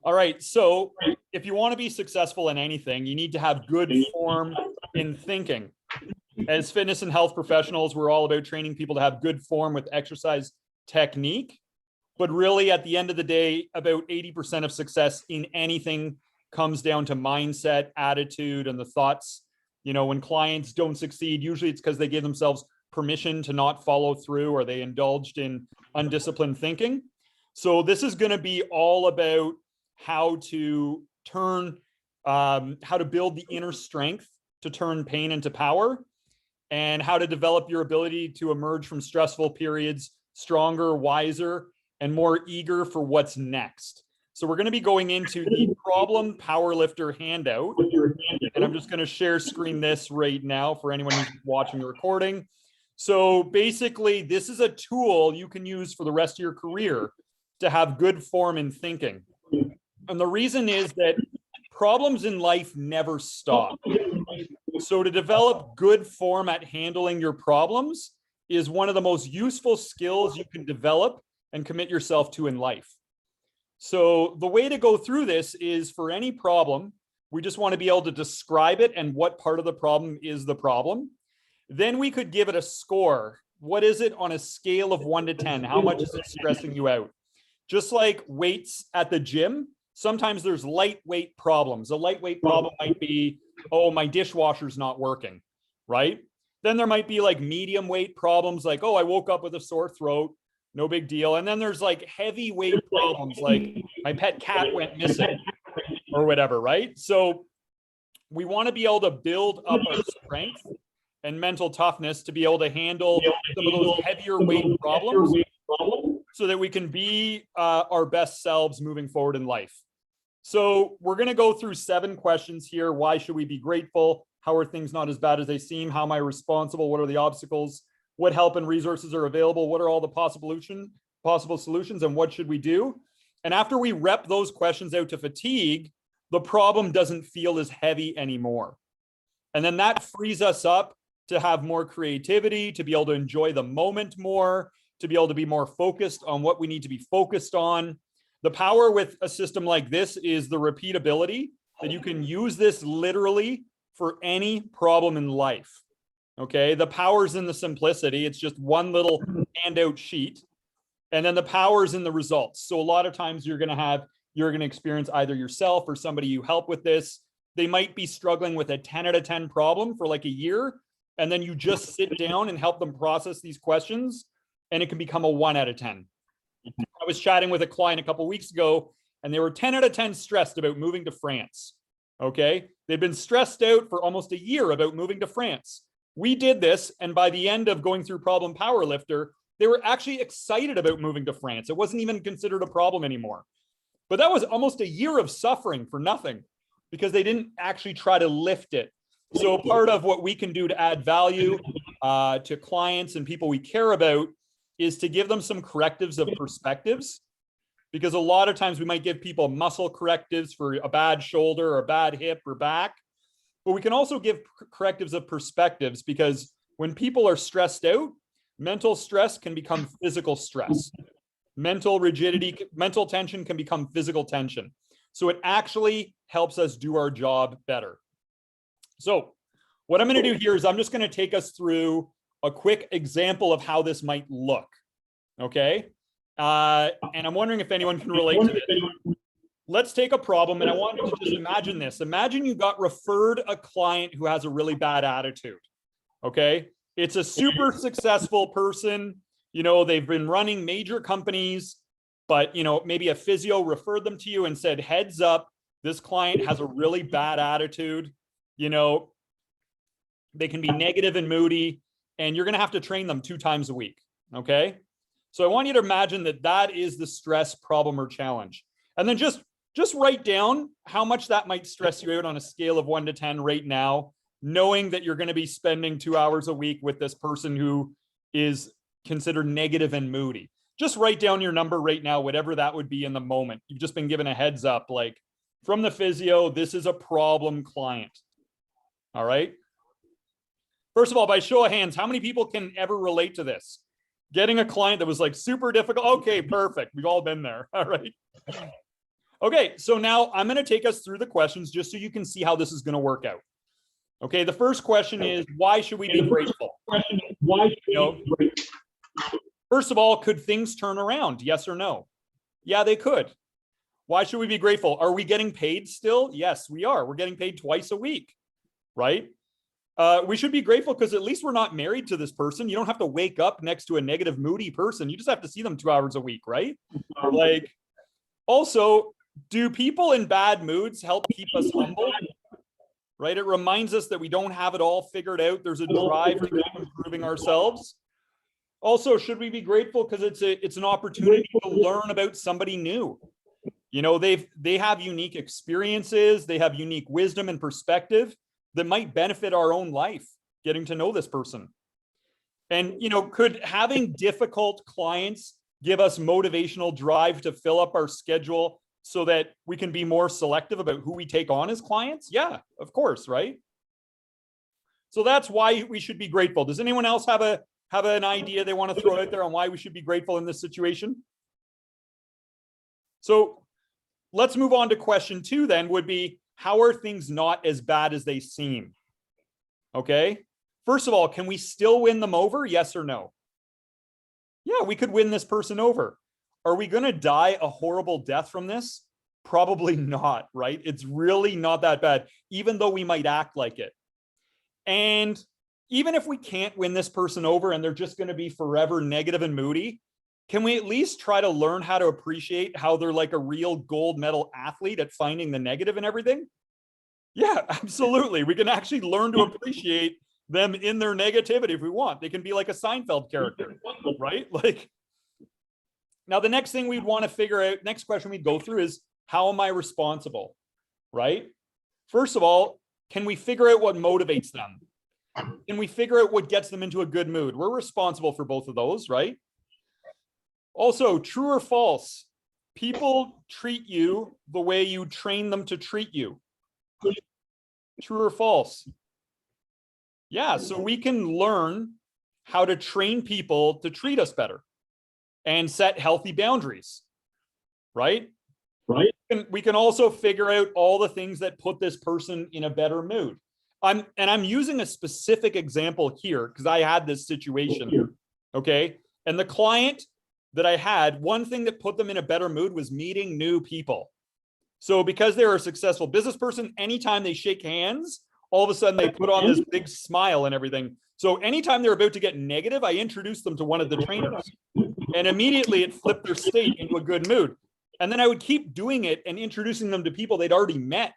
All right. So if you want to be successful in anything, you need to have good form in thinking. As fitness and health professionals, we're all about training people to have good form with exercise technique. But really, at the end of the day, about 80% of success in anything comes down to mindset, attitude, and the thoughts. You know, when clients don't succeed, usually it's because they give themselves permission to not follow through, or they indulged in undisciplined thinking. So this is going to be all about how to turn, how to build the inner strength to turn pain into power, and how to develop your ability to emerge from stressful periods stronger, wiser, and more eager for what's next. So we're going to be going into the problem powerlifter handout, and I'm just going to share screen this right now for anyone who's watching the recording. So basically, this is a tool you can use for the rest of your career to have good form in thinking. And the reason is that problems in life never stop. So to develop good form at handling your problems is one of the most useful skills you can develop and commit yourself to in life. So the way to go through this is, for any problem, we just want to be able to describe it and what part of the problem is the problem. Then we could give it a score. What is it on a scale of 1 to 10? How much is it stressing you out? Just like weights at the gym, sometimes there's lightweight problems. A lightweight problem might be, oh, my dishwasher's not working, right? Then there might be like medium weight problems, like, oh, I woke up with a sore throat, no big deal. And then there's like heavyweight problems, like my pet cat went missing or whatever, right? So we want to be able to build up our strength and mental toughness to be able to handle some of those heavier weight problems so that we can be our best selves moving forward in life. So we're going to go through 7 questions here. Why should we be grateful? How are things not as bad as they seem? How am I responsible? What are the obstacles? What help and resources are available? What are all the possible solutions? And what should we do? And after we rep those questions out to fatigue, the problem doesn't feel as heavy anymore. And then that frees us up to have more creativity, to be able to enjoy the moment more, to be able to be more focused on what we need to be focused on. The power with a system like this is the repeatability, that you can use this literally for any problem in life. Okay, the power's in the simplicity. It's just one little handout sheet. And then the power's in the results. So a lot of times you're going to experience either yourself or somebody you help with this. They might be struggling with a 10 out of 10 problem for like a year. And then you just sit down and help them process these questions, and it can become a 1 out of 10. I was chatting with a client a couple of weeks ago, and they were 10 out of 10 stressed about moving to France. Okay. They'd been stressed out for almost a year about moving to France. We did this, and by the end of going through Problem Powerlifter, they were actually excited about moving to France. It wasn't even considered a problem anymore. But that was almost a year of suffering for nothing because they didn't actually try to lift it. So part of what we can do to add value to clients and people we care about is to give them some correctives of perspectives, because a lot of times we might give people muscle correctives for a bad shoulder or a bad hip or back, but we can also give correctives of perspectives, because when people are stressed out, mental stress can become physical stress. Mental rigidity, mental tension can become physical tension. So it actually helps us do our job better. So what I'm going to do here is I'm just going to take us through a quick example of how this might look. Okay. And I'm wondering if anyone can relate to this. Let's take a problem, and I want you to just imagine this. Imagine you got referred a client who has a really bad attitude. Okay. It's a super successful person. You know, they've been running major companies, but, you know, maybe a physio referred them to you and said, heads up, this client has a really bad attitude. You know, they can be negative and moody, and you're going to have to train them 2 times a week. Okay. So I want you to imagine that that is the stress problem or challenge. And then just write down how much that might stress you out on a scale of 1 to 10 right now, knowing that you're going to be spending 2 hours a week with this person who is considered negative and moody. Just write down your number right now, whatever that would be in the moment. You've just been given a heads up, like, from the physio, this is a problem client. All right. First of all, by show of hands, how many people can ever relate to this? Getting a client that was like super difficult. Okay, perfect. We've all been there. All right. Okay, so now I'm going to take us through the questions just so you can see how this is going to work out. Okay, the first question is, why should we be grateful? First of all, could things turn around? Yes or no? Yeah, they could. Why should we be grateful? Are we getting paid still? Yes, we are. We're getting paid twice a week, right? We should be grateful because at least we're not married to this person. You don't have to wake up next to a negative, moody person. You just have to see them 2 hours a week, right? Like, also, do people in bad moods help keep us humble? Right? It reminds us that we don't have it all figured out. There's a drive to keep improving ourselves. Also, should we be grateful because it's an opportunity to learn about somebody new? You know, they have unique experiences, they have unique wisdom and perspective that might benefit our own life, getting to know this person. And, you know, could having difficult clients give us motivational drive to fill up our schedule so that we can be more selective about who we take on as clients? Yeah, of course, right? So that's why we should be grateful. Does anyone else have an idea they want to throw out there on why we should be grateful in this situation? So let's move on to question 2 then, would be, how are things not as bad as they seem? Okay. First of all, can we still win them over? Yes or no? Yeah, we could win this person over. Are we going to die a horrible death from this? Probably not, right? It's really not that bad, even though we might act like it. And even if we can't win this person over and they're just going to be forever negative and moody, can we at least try to learn how to appreciate how they're like a real gold medal athlete at finding the negative in everything? Yeah, absolutely. We can actually learn to appreciate them in their negativity if we want. They can be like a Seinfeld character, right? Like, now the next thing we'd want to figure out, next question we'd go through is, how am I responsible, right? First of all, can we figure out what motivates them? Can we figure out what gets them into a good mood? We're responsible for both of those, right? Also, true or false, people treat you the way you train them to treat you. True or false? Yeah, so we can learn how to train people to treat us better and set healthy boundaries, right? Right. And we can also figure out all the things that put this person in a better mood. I'm using a specific example here because I had this situation, okay? And the client that I had, one thing that put them in a better mood was meeting new people. So because they're a successful business person, anytime they shake hands, all of a sudden they put on this big smile and everything. So anytime they're about to get negative, I introduced them to one of the trainers, and immediately it flipped their state into a good mood. And then I would keep doing it and introducing them to people they'd already met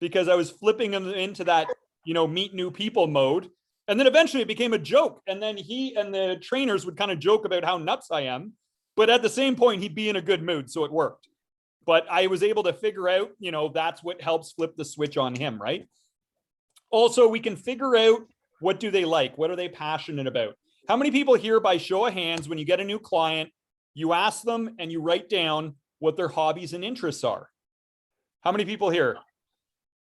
because I was flipping them into that, you know, meet new people mode. And then eventually it became a joke. And then he and the trainers would kind of joke about how nuts I am. But at the same point, he'd be in a good mood. So it worked. But I was able to figure out, you know, that's what helps flip the switch on him, right? Also, we can figure out, what do they like? What are they passionate about? How many people here, by show of hands, when you get a new client, you ask them and you write down what their hobbies and interests are? How many people here?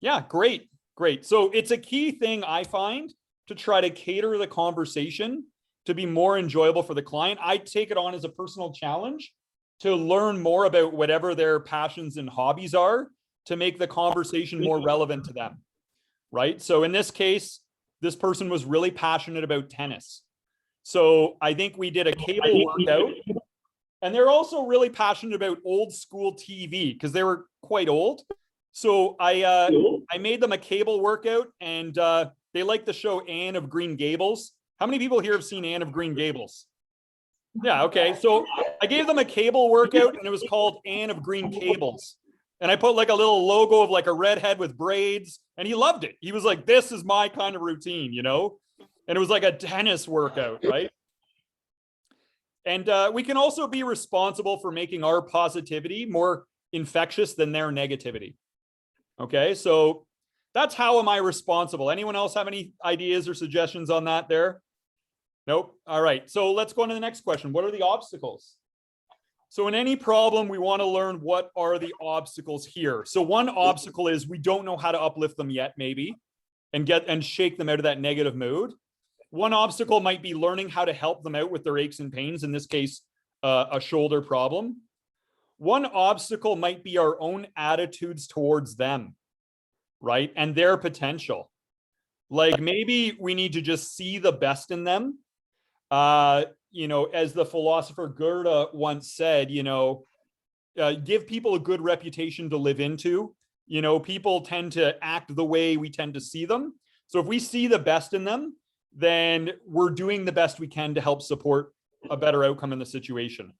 Yeah, great, great. So it's a key thing I find to try to cater the conversation to be more enjoyable for the client. I take it on as a personal challenge to learn more about whatever their passions and hobbies are to make the conversation more relevant to them, right? So in this case, this person was really passionate about tennis. So I think we did a cable workout, and they're also really passionate about old school TV because they were quite old. So I made them a cable workout, and they like the show Anne of Green Gables. How many people here have seen Anne of Green Gables? Yeah, okay. So I gave them a cable workout, and it was called Anne of Green Cables. And I put like a little logo of like a redhead with braids, and he loved it. He was like, this is my kind of routine, you know? And it was like a tennis workout, right? And we can also be responsible for making our positivity more infectious than their negativity. Okay, so that's how am I responsible? Anyone else have any ideas or suggestions on that there? Nope. All right, so let's go on to the next question. What are the obstacles? So in any problem, we want to learn what are the obstacles here. So one obstacle is we don't know how to uplift them yet, maybe, and shake them out of that negative mood. One obstacle might be learning how to help them out with their aches and pains, in this case, a shoulder problem. One obstacle might be our own attitudes towards them, right? And their potential. Like maybe we need to just see the best in them. You know, as the philosopher Goethe once said, you know, give people a good reputation to live into. You know, people tend to act the way we tend to see them. So if we see the best in them, then we're doing the best we can to help support a better outcome in the situation.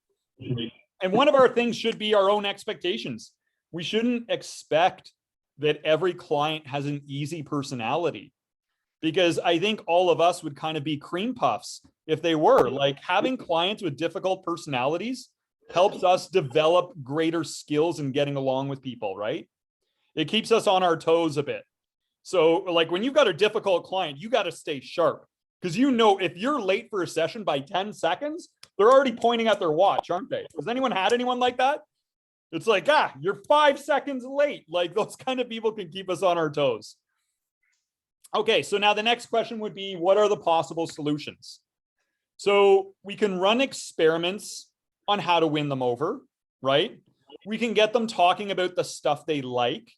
And one of our things should be our own expectations. We shouldn't expect that every client has an easy personality, because I think all of us would kind of be cream puffs if they were. Like, having clients with difficult personalities helps us develop greater skills in getting along with people, right? It keeps us on our toes a bit. So like when you've got a difficult client, you got to stay sharp, because you know if you're late for a session by 10 seconds, they're already pointing at their watch, aren't they? Has anyone had anyone like that? It's like, you're 5 seconds late. Like, those kind of people can keep us on our toes. Okay, so now the next question would be, what are the possible solutions? So we can run experiments on how to win them over, right? We can get them talking about the stuff they like.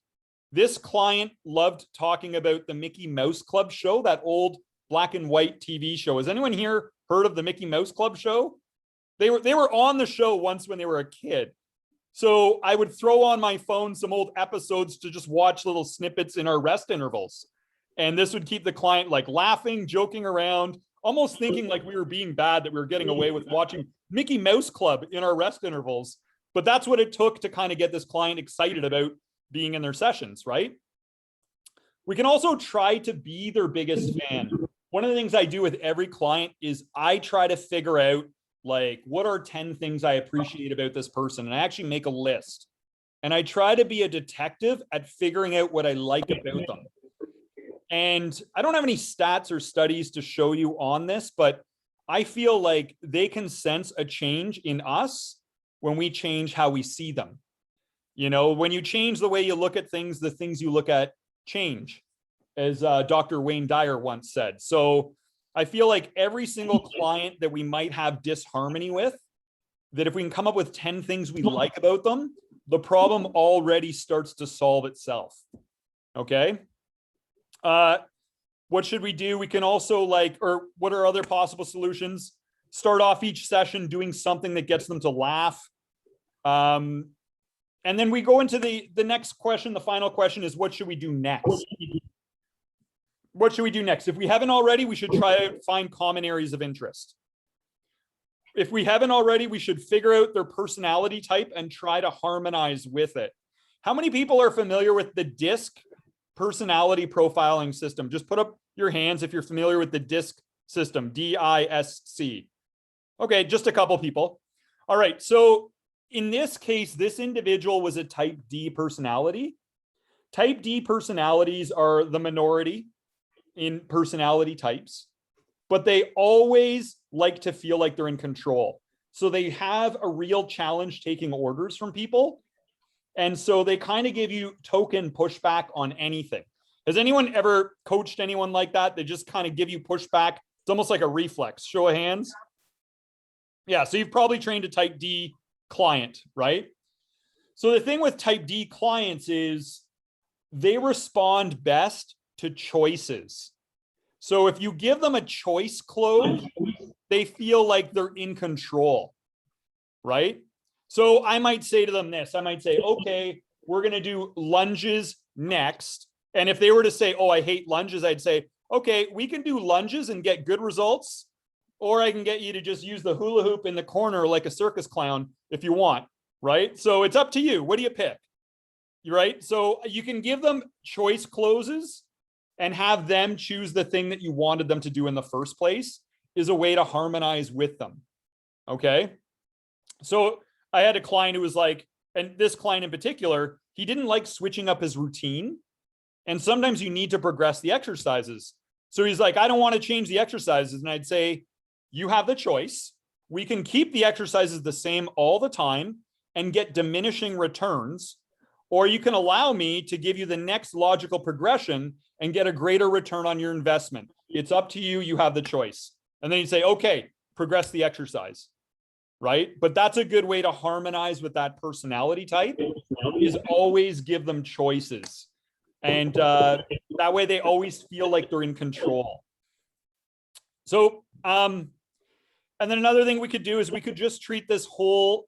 This client loved talking about the Mickey Mouse Club show, that old black and white TV show. Has anyone here heard of the Mickey Mouse Club show? They were on the show once when they were a kid. So I would throw on my phone some old episodes to just watch little snippets in our rest intervals. And this would keep the client like laughing, joking around, almost thinking like we were being bad, that we were getting away with watching Mickey Mouse Club in our rest intervals. But that's what it took to kind of get this client excited about being in their sessions, right? We can also try to be their biggest fan. One of the things I do with every client is I try to figure out, like, what are 10 things I appreciate about this person? And I actually make a list. And I try to be a detective at figuring out what I like about them. And I don't have any stats or studies to show you on this, but I feel like they can sense a change in us when we change how we see them. You know, when you change the way you look at things, the things you look at change, as Dr. Wayne Dyer once said. So I feel like every single client that we might have disharmony with, that if we can come up with 10 things we like about them, the problem already starts to solve itself. Okay. What should we do? We can also what are other possible solutions? Start off each session doing something that gets them to laugh. And then we go into the next question. The final question is, what should we do next? What should we do next? If we haven't already, we should try to find common areas of interest. If we haven't already, we should figure out their personality type and try to harmonize with it. How many people are familiar with the DISC personality profiling system? Just put up your hands if you're familiar with the DISC system, D-I-S-C. Okay, just a couple people. All right, so in this case, this individual was a type D personality. Type D personalities are the minority in personality types, but they always like to feel like they're in control. So they have a real challenge taking orders from people. And so they kind of give you token pushback on anything. Has anyone ever coached anyone like that? They just kind of give you pushback. It's almost like a reflex. Show of hands. Yeah, so you've probably trained a type D client, right? So the thing with type D clients is they respond best to choices. So if you give them a choice close, they feel like they're in control, right? So I might say to them this, I might say, okay, we're going to do lunges next. And if they were to say, oh, I hate lunges, I'd say, okay, we can do lunges and get good results, or I can get you to just use the hula hoop in the corner like a circus clown if you want, right? So it's up to you. What do you pick? Right? So you can give them choice closes and have them choose the thing that you wanted them to do in the first place is a way to harmonize with them. Okay. So I had a client who was like, and this client in particular, he didn't like switching up his routine. And sometimes you need to progress the exercises. So he's like, I don't want to change the exercises. And I'd say, you have the choice. We can keep the exercises the same all the time and get diminishing returns, or you can allow me to give you the next logical progression and get a greater return on your investment. It's up to you. You have the choice. And then you say, okay, progress the exercise. right? But that's a good way to harmonize with that personality type, is always give them choices. And that way they always feel like they're in control. So, and then another thing we could do is we could just treat this whole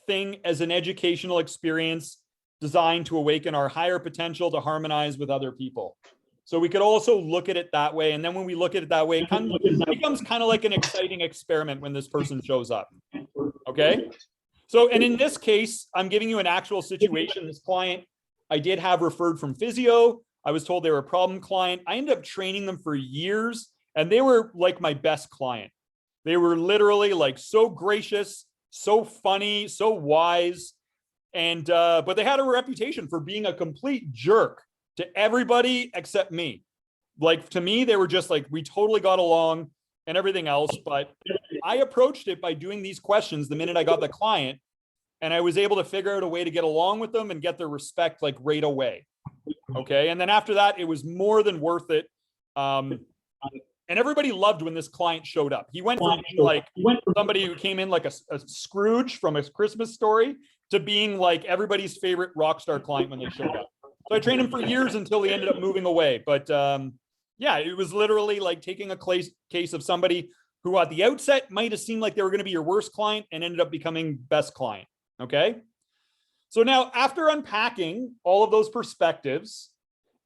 thing as an educational experience designed to awaken our higher potential to harmonize with other people. So we could also look at it that way. And then when we look at it that way, it becomes kind of like an exciting experiment when this person shows up. Okay. So, and in this case, I'm giving you an actual situation. This client I did have referred from physio. I was told they were a problem client. I ended up training them for years, and they were like my best client. They were literally like so gracious, so funny, so wise. And, but they had a reputation for being a complete jerk to everybody except me. Like, to me, they were just like, we totally got along and everything else. But I approached it by doing these questions the minute I got the client, and I was able to figure out a way to get along with them and get their respect like right away. Okay. And then after that, it was more than worth it. And everybody loved when this client showed up. He went from being like somebody who came in like a Scrooge from A Christmas Story to being like everybody's favorite rock star client when they showed up. So I trained him for years until he ended up moving away. But yeah, it was literally like taking a case of somebody who at the outset might have seemed like they were going to be your worst client and ended up becoming best client. Okay. So now, after unpacking all of those perspectives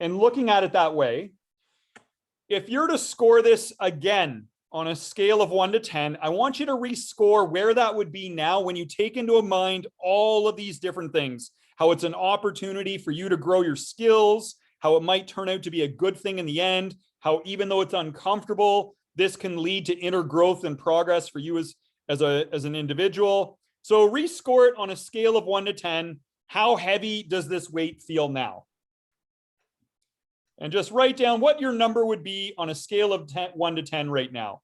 and looking at it that way, if you're to score this again on a scale of 1 to 10, I want you to rescore where that would be now when you take into mind all of these different things, how it's an opportunity for you to grow your skills, how it might turn out to be a good thing in the end, how even though it's uncomfortable, this can lead to inner growth and progress for you as an individual. So rescore it on a scale of 1 to 10. How heavy does this weight feel now? And just write down what your number would be on a scale of 1 to 10 right now.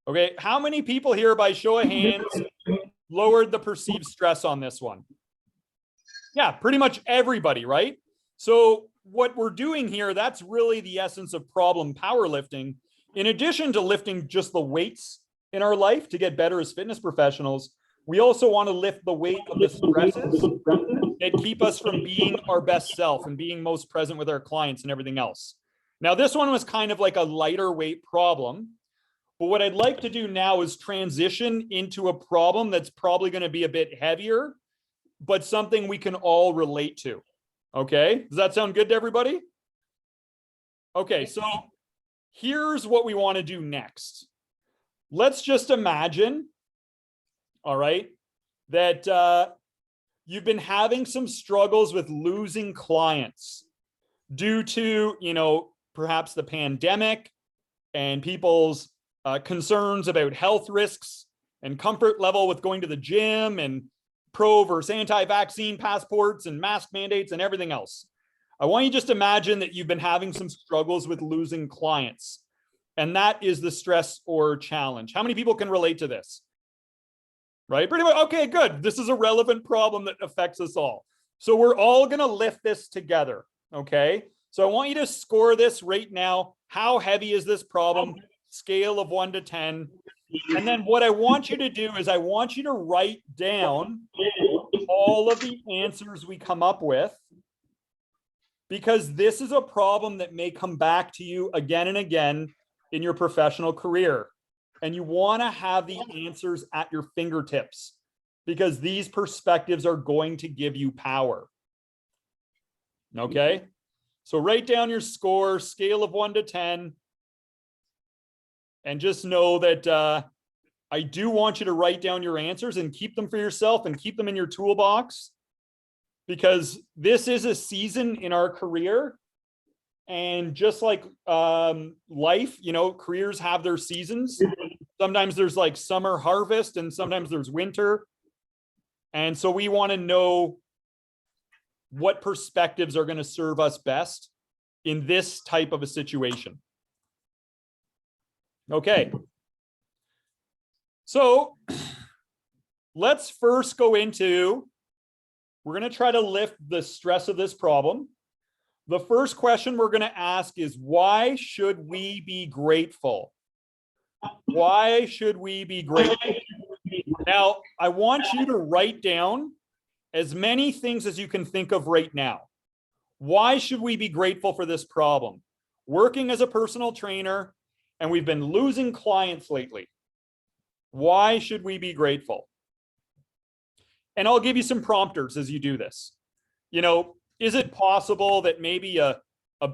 Okay, how many people here, by show of hands, lowered the perceived stress on this one? Yeah, pretty much everybody, right? So what we're doing here, that's really the essence of problem powerlifting. In addition to lifting just the weights in our life to get better as fitness professionals, we also want to lift the weight of the stresses that keep us from being our best self and being most present with our clients and everything else. Now, this one was kind of like a lighter weight problem, but what I'd like to do now is transition into a problem that's probably going to be a bit heavier, but something we can all relate to. Okay, does that sound good to everybody? Okay, so here's what we want to do next. Let's just imagine, all right, that you've been having some struggles with losing clients due to, perhaps the pandemic and people's concerns about health risks and comfort level with going to the gym and pro versus anti-vaccine passports and mask mandates and everything else. I want you to just imagine that you've been having some struggles with losing clients, and that is the stress or challenge. How many people can relate to this? Right? Pretty much. Okay, good. This is a relevant problem that affects us all. So we're all going to lift this together. Okay. So I want you to score this right now. How heavy is this problem? Scale of 1 to 10. And then what I want you to do is I want you to write down all of the answers we come up with, because this is a problem that may come back to you again and again in your professional career. And you want to have the answers at your fingertips, because these perspectives are going to give you power. Okay. So write down your score, scale of 1 to 10. And just know that I do want you to write down your answers and keep them for yourself and keep them in your toolbox, because this is a season in our career. And just like life, careers have their seasons. Sometimes there's like summer harvest and sometimes there's winter. And so we want to know what perspectives are going to serve us best in this type of a situation. Okay. So let's first go into, we're going to try to lift the stress of this problem. The first question we're going to ask is, why should we be grateful? Why should we be grateful? Now, I want you to write down as many things as you can think of right now. Why should we be grateful for this problem? Working as a personal trainer, and we've been losing clients lately. Why should we be grateful? And I'll give you some prompters as you do this. You know, is it possible that maybe a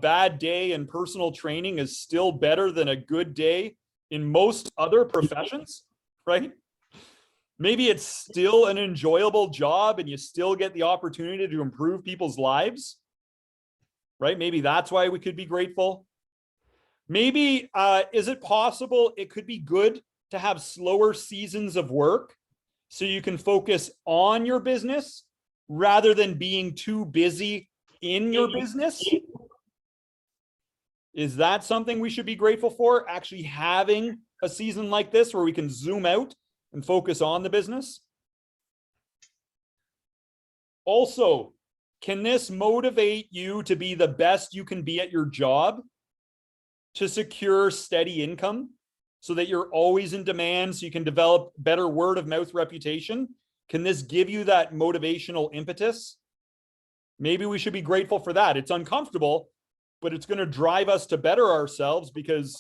bad day in personal training is still better than a good day in most other professions, right? Maybe it's still an enjoyable job and you still get the opportunity to improve people's lives, right? Maybe that's why we could be grateful. Maybe, is it possible it could be good to have slower seasons of work so you can focus on your business rather than being too busy in your business? Is that something we should be grateful for? Actually having a season like this where we can zoom out and focus on the business? Also, can this motivate you to be the best you can be at your job, to secure steady income so that you're always in demand so you can develop better word of mouth reputation? Can this give you that motivational impetus? Maybe we should be grateful for that. It's uncomfortable, but it's going to drive us to better ourselves, because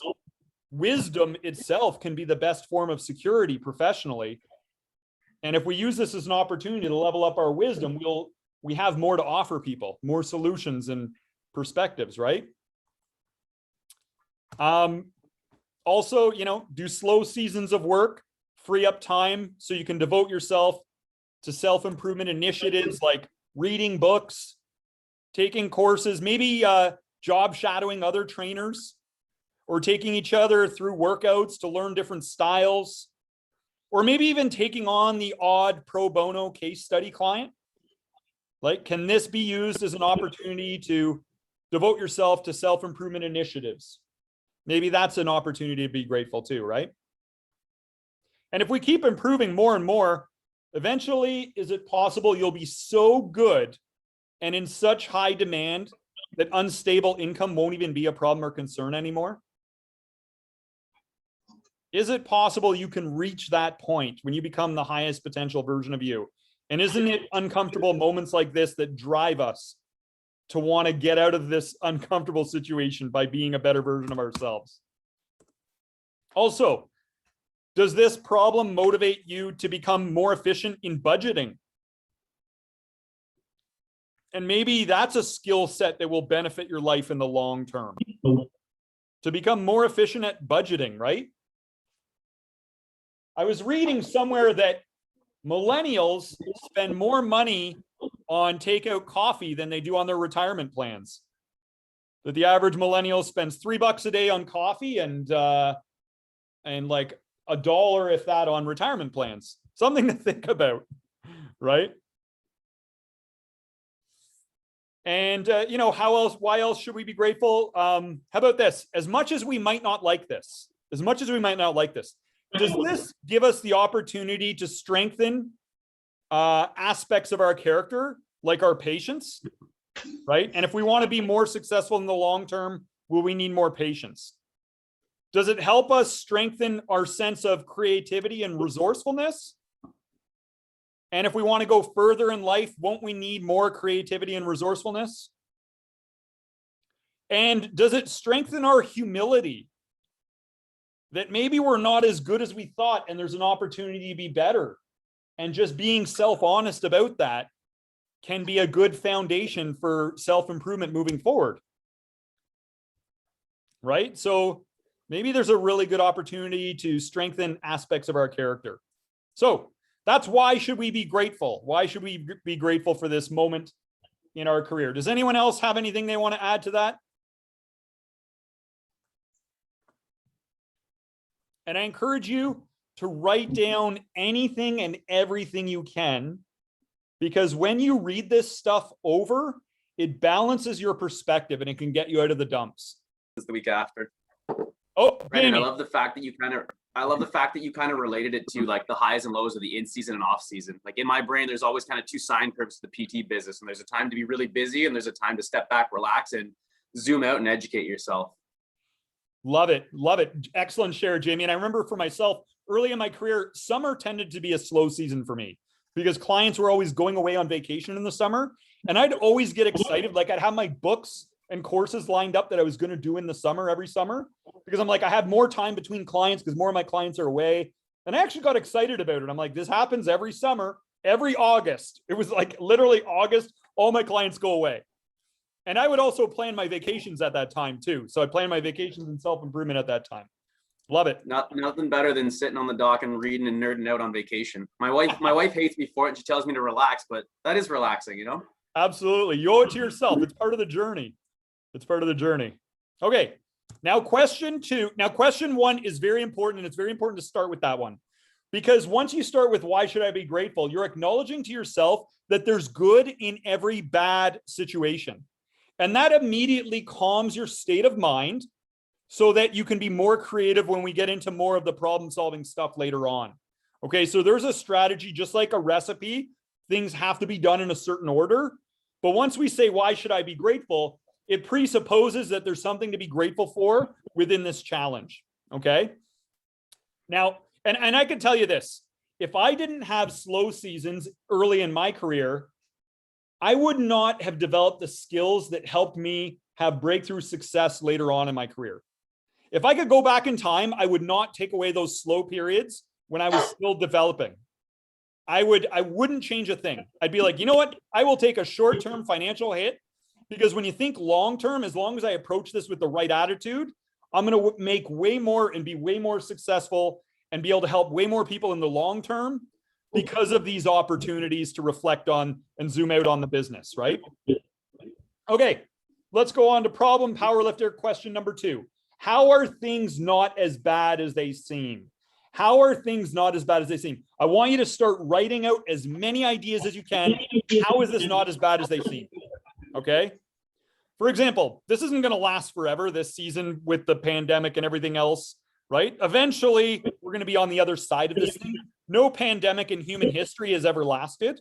wisdom itself can be the best form of security professionally. And if we use this as an opportunity to level up our wisdom, we have more to offer people, more solutions and perspectives, right? Also, you know, do slow seasons of work free up time so you can devote yourself to self-improvement initiatives like reading books, taking courses, maybe job shadowing other trainers, or taking each other through workouts to learn different styles, or maybe even taking on the odd pro bono case study client. Like, can this be used as an opportunity to devote yourself to self-improvement initiatives? Maybe that's an opportunity to be grateful too, right? And if we keep improving more and more, eventually, is it possible you'll be so good and in such high demand that unstable income won't even be a problem or concern anymore? Is it possible you can reach that point when you become the highest potential version of you? And isn't it uncomfortable moments like this that drive us to want to get out of this uncomfortable situation by being a better version of ourselves? Also, does this problem motivate you to become more efficient in budgeting? And maybe that's a skill set that will benefit your life in the long term. To become more efficient at budgeting, right? I was reading somewhere that millennials spend more money on takeout coffee than they do on their retirement plans. That the average millennial spends $3 a day on coffee and like $1, if that, on retirement plans. Something to think about, right? And you know, why else should we be grateful? How about this? As much as we might not like this, does this give us the opportunity to strengthen aspects of our character, like our patience, right? And if we want to be more successful in the long term, will we need more patience? Does it help us strengthen our sense of creativity and resourcefulness? And if we want to go further in life, won't we need more creativity and resourcefulness? And does it strengthen our humility? That maybe we're not as good as we thought and there's an opportunity to be better. And just being self-honest about that can be a good foundation for self-improvement moving forward. Right? So maybe there's a really good opportunity to strengthen aspects of our character. So that's why should we be grateful? Why should we be grateful for this moment in our career? Does anyone else have anything they want to add to that? And I encourage you to write down anything and everything you can, because when you read this stuff over, it balances your perspective and it can get you out of the dumps. It's the week after. Oh, Brandon, I love the fact that you kind of related it to like the highs and lows of the in-season and off-season. Like in my brain, there's always kind of two sine curves to the PT business, and there's a time to be really busy and there's a time to step back, relax, and zoom out and educate yourself. Love it. Love it. Excellent share, Jamie. And I remember for myself, early in my career, summer tended to be a slow season for me because clients were always going away on vacation in the summer. And I'd always get excited. Like I'd have my books and courses lined up that I was going to do in the summer, every summer, because I'm like, I have more time between clients because more of my clients are away. And I actually got excited about it. I'm like, this happens every summer, every August. It was like literally August, all my clients go away. And I would also plan my vacations at that time too. So I planned my vacations and self-improvement at that time. Love it. Nothing better than sitting on the dock and reading and nerding out on vacation. My wife hates me for it and she tells me to relax, but that is relaxing, you know? Absolutely. You owe it to yourself. It's part of the journey. It's part of the journey. Okay. Now question 2. Now question 1 is very important, and it's very important to start with that one. Because once you start with why should I be grateful, you're acknowledging to yourself that there's good in every bad situation. And that immediately calms your state of mind so that you can be more creative when we get into more of the problem-solving stuff later on. Okay, so there's a strategy, just like a recipe. Things have to be done in a certain order. But once we say, why should I be grateful? It presupposes that there's something to be grateful for within this challenge. Okay. Now, and I can tell you this, if I didn't have slow seasons early in my career, I would not have developed the skills that helped me have breakthrough success later on in my career. If I could go back in time, I would not take away those slow periods when I was still developing. I wouldn't change a thing. I'd be like, you know what? I will take a short-term financial hit because when you think long-term, as long as I approach this with the right attitude, I'm going to make way more and be way more successful and be able to help way more people in the long term because of these opportunities to reflect on and zoom out on the business, right? Okay, let's go on to problem powerlifter question number 2. How are things not as bad as they seem? How are things not as bad as they seem? I want you to start writing out as many ideas as you can. How is this not as bad as they seem? Okay. For example, this isn't going to last forever, this season with the pandemic and everything else, right? Eventually, we're going to be on the other side of this thing. No pandemic in human history has ever lasted.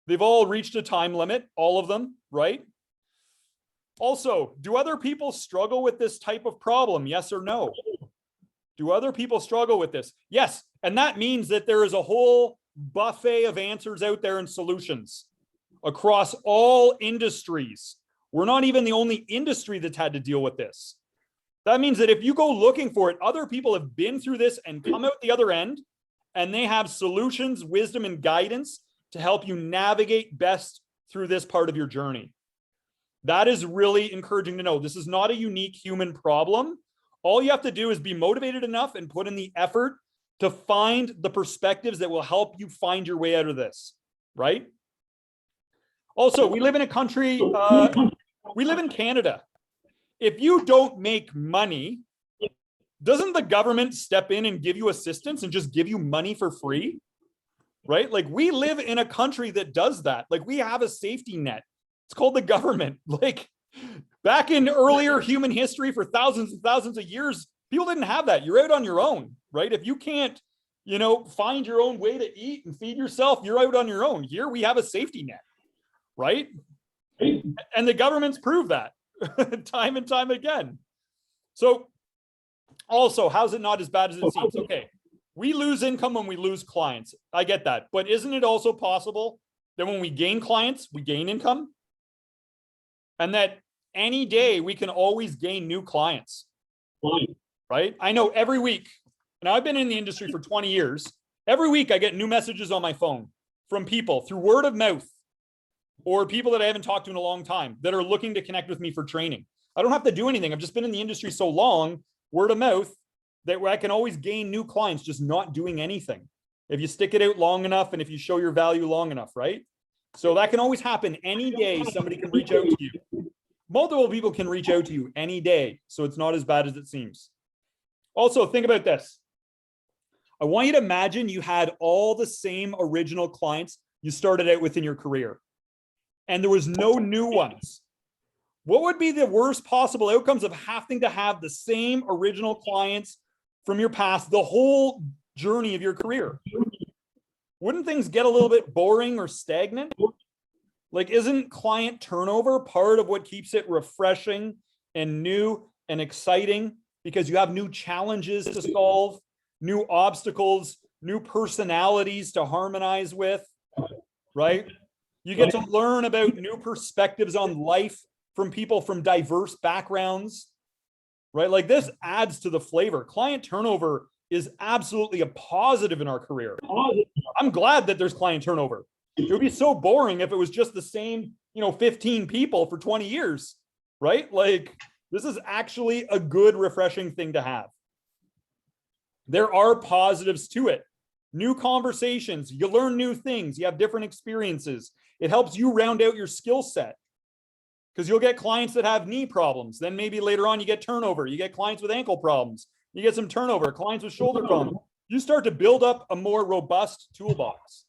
They've all reached a time limit, all of them, right? Also, do other people struggle with this type of problem? Yes or no? Do other people struggle with this? Yes. And that means that there is a whole buffet of answers out there and solutions across all industries. We're not even the only industry that's had to deal with this. That means that if you go looking for it, other people have been through this and come out the other end, and they have solutions, wisdom, and guidance to help you navigate best through this part of your journey. That is really encouraging to know. This is not a unique human problem. All you have to do is be motivated enough and put in the effort to find the perspectives that will help you find your way out of this, right? Also, we live in a country, we live in Canada. If you don't make money, doesn't the government step in and give you assistance and just give you money for free? Right? Like we live in a country that does that. Like we have a safety net. It's called the government. Like back in earlier human history for thousands and thousands of years, people didn't have that. You're out on your own, right? If you can't, find your own way to eat and feed yourself, you're out on your own. Here we have a safety net, right? And the government's proved that time and time again. So also, how's it not as bad as it seems? Okay, we lose income when we lose clients. I get that. But isn't it also possible that when we gain clients, we gain income? And that any day we can always gain new clients, right? I know every week, and I've been in the industry for 20 years, every week I get new messages on my phone from people through word of mouth or people that I haven't talked to in a long time that are looking to connect with me for training. I don't have to do anything. I've just been in the industry so long, word of mouth, that I can always gain new clients just not doing anything. If you stick it out long enough and if you show your value long enough, right? So that can always happen any day. Somebody can reach out to you. Multiple people can reach out to you any day. So it's not as bad as it seems. Also, think about this. I want you to imagine you had all the same original clients you started out with in your career, and there was no new ones. What would be the worst possible outcomes of having to have the same original clients from your past the whole journey of your career? Wouldn't things get a little bit boring or stagnant? Like, isn't client turnover part of what keeps it refreshing and new and exciting because you have new challenges to solve, new obstacles, new personalities to harmonize with, right? You get to learn about new perspectives on life from people from diverse backgrounds, right? Like this adds to the flavor. Client turnover is absolutely a positive in our career. I'm glad that there's client turnover. It would be so boring if it was just the same, 15 people for 20 years, right? Like this is actually a good, refreshing thing to have. There are positives to it. New conversations, you learn new things, you have different experiences. It helps you round out your skill set because you'll get clients that have knee problems. Then maybe later on you get turnover. You get clients with ankle problems. You get some turnover, clients with shoulder problems. You start to build up a more robust toolbox.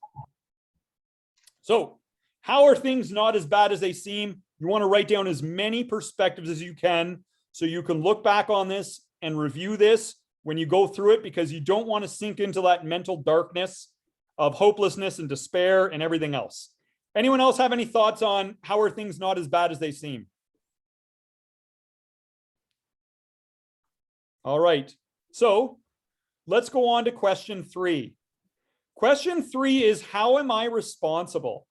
So how are things not as bad as they seem? You want to write down as many perspectives as you can so you can look back on this and review this when you go through it, because you don't want to sink into that mental darkness of hopelessness and despair and everything else. Anyone else have any thoughts on how are things not as bad as they seem? All right. So let's go on to question 3. Question 3 is, how am I responsible?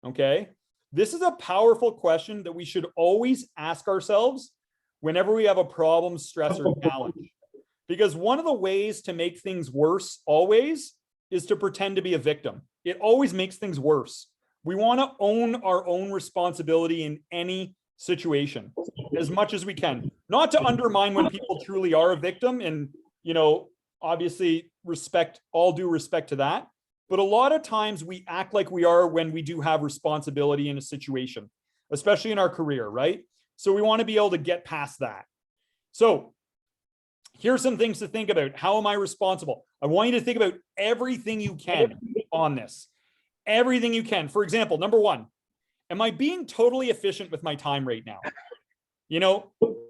Okay. This is a powerful question that we should always ask ourselves whenever we have a problem, stress, or challenge. Because one of the ways to make things worse always is to pretend to be a victim. It always makes things worse. We want to own our own responsibility in any situation as much as we can. Not to undermine when people truly are a victim and, obviously all due respect to that. But a lot of times we act like we are when we do have responsibility in a situation, especially in our career, right? So we want to be able to get past that. So here's some things to think about. How am I responsible? I want you to think about everything you can on this. Everything you can. For example, number 1, am I being totally efficient with my time right now?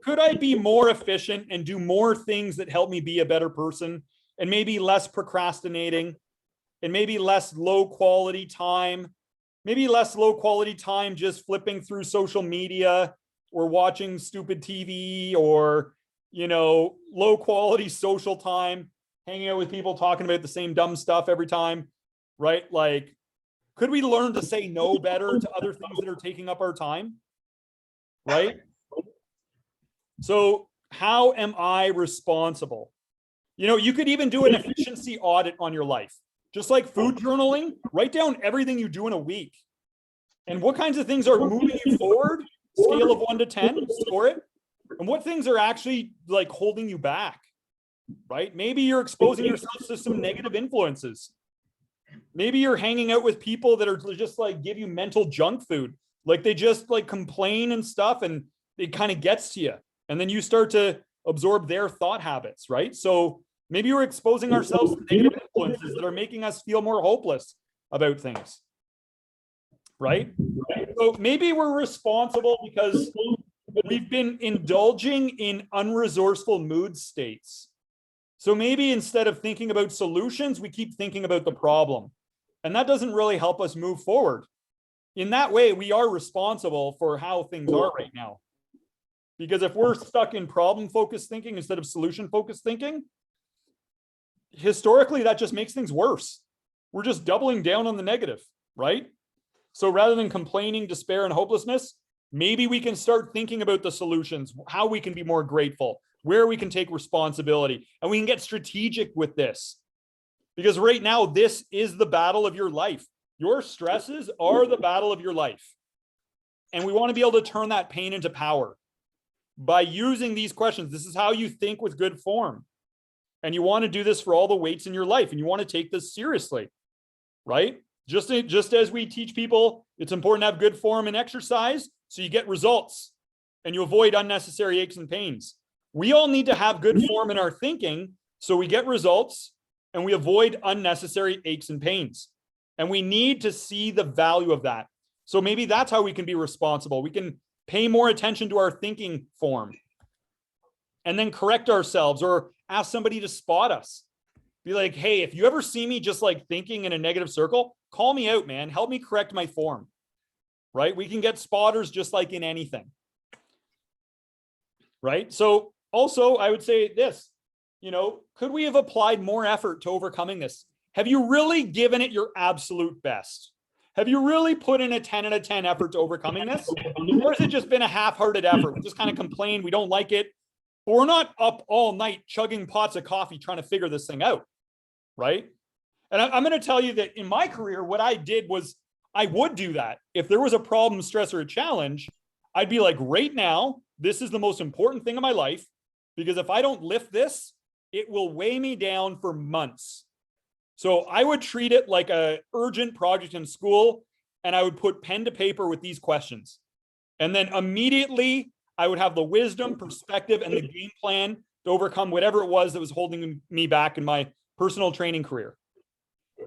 Could I be more efficient and do more things that help me be a better person, and maybe less procrastinating, and maybe less low quality time, just flipping through social media or watching stupid TV, or low quality social time, hanging out with people talking about the same dumb stuff every time, right? Like, could we learn to say no better to other things that are taking up our time, right? So how am I responsible? You could even do an efficiency audit on your life. Just like food journaling, write down everything you do in a week and what kinds of things are moving you forward, scale of 1 to 10, score it. And what things are actually like holding you back, right? Maybe you're exposing yourself to some negative influences. Maybe you're hanging out with people that are just like give you mental junk food. Like they just like complain and stuff, and it kind of gets to you. And then you start to absorb their thought habits, right? So maybe we're exposing ourselves to negative influences that are making us feel more hopeless about things, right? So maybe we're responsible because we've been indulging in unresourceful mood states. So maybe instead of thinking about solutions, we keep thinking about the problem. And that doesn't really help us move forward. In that way, we are responsible for how things are right now. Because if we're stuck in problem-focused thinking instead of solution-focused thinking, historically, that just makes things worse. We're just doubling down on the negative, right? So rather than complaining, despair, and hopelessness, maybe we can start thinking about the solutions, how we can be more grateful, where we can take responsibility, and we can get strategic with this. Because right now, this is the battle of your life. Your stresses are the battle of your life. And we want to be able to turn that pain into power by using these questions. This is how you think with good form. And you want to do this for all the weights in your life, and you want to take this seriously, right? Just as we teach people, it's important to have good form and exercise so you get results and you avoid unnecessary aches and pains. We all need to have good form in our thinking so we get results and we avoid unnecessary aches and pains. And we need to see the value of that. So maybe that's how we can be responsible. We can pay more attention to our thinking form and then correct ourselves or ask somebody to spot us. Be like, hey, if you ever see me just like thinking in a negative circle, call me out, man. Help me correct my form, right? We can get spotters just like in anything, right? So Also, I would say this, could we have applied more effort to overcoming this? Have you really given it your absolute best? Have you really put in a 10 out of 10 effort to overcoming this? Or has it just been a half-hearted effort? We just kind of complain, we don't like it, but we're not up all night chugging pots of coffee trying to figure this thing out, right? And I'm going to tell you that in my career, what I did was I would do that. If there was a problem, stress, or a challenge, I'd be like, right now, this is the most important thing in my life, because if I don't lift this, it will weigh me down for months. So I would treat it like an urgent project in school, and I would put pen to paper with these questions. And then immediately I would have the wisdom, perspective, and the game plan to overcome whatever it was that was holding me back in my personal training career.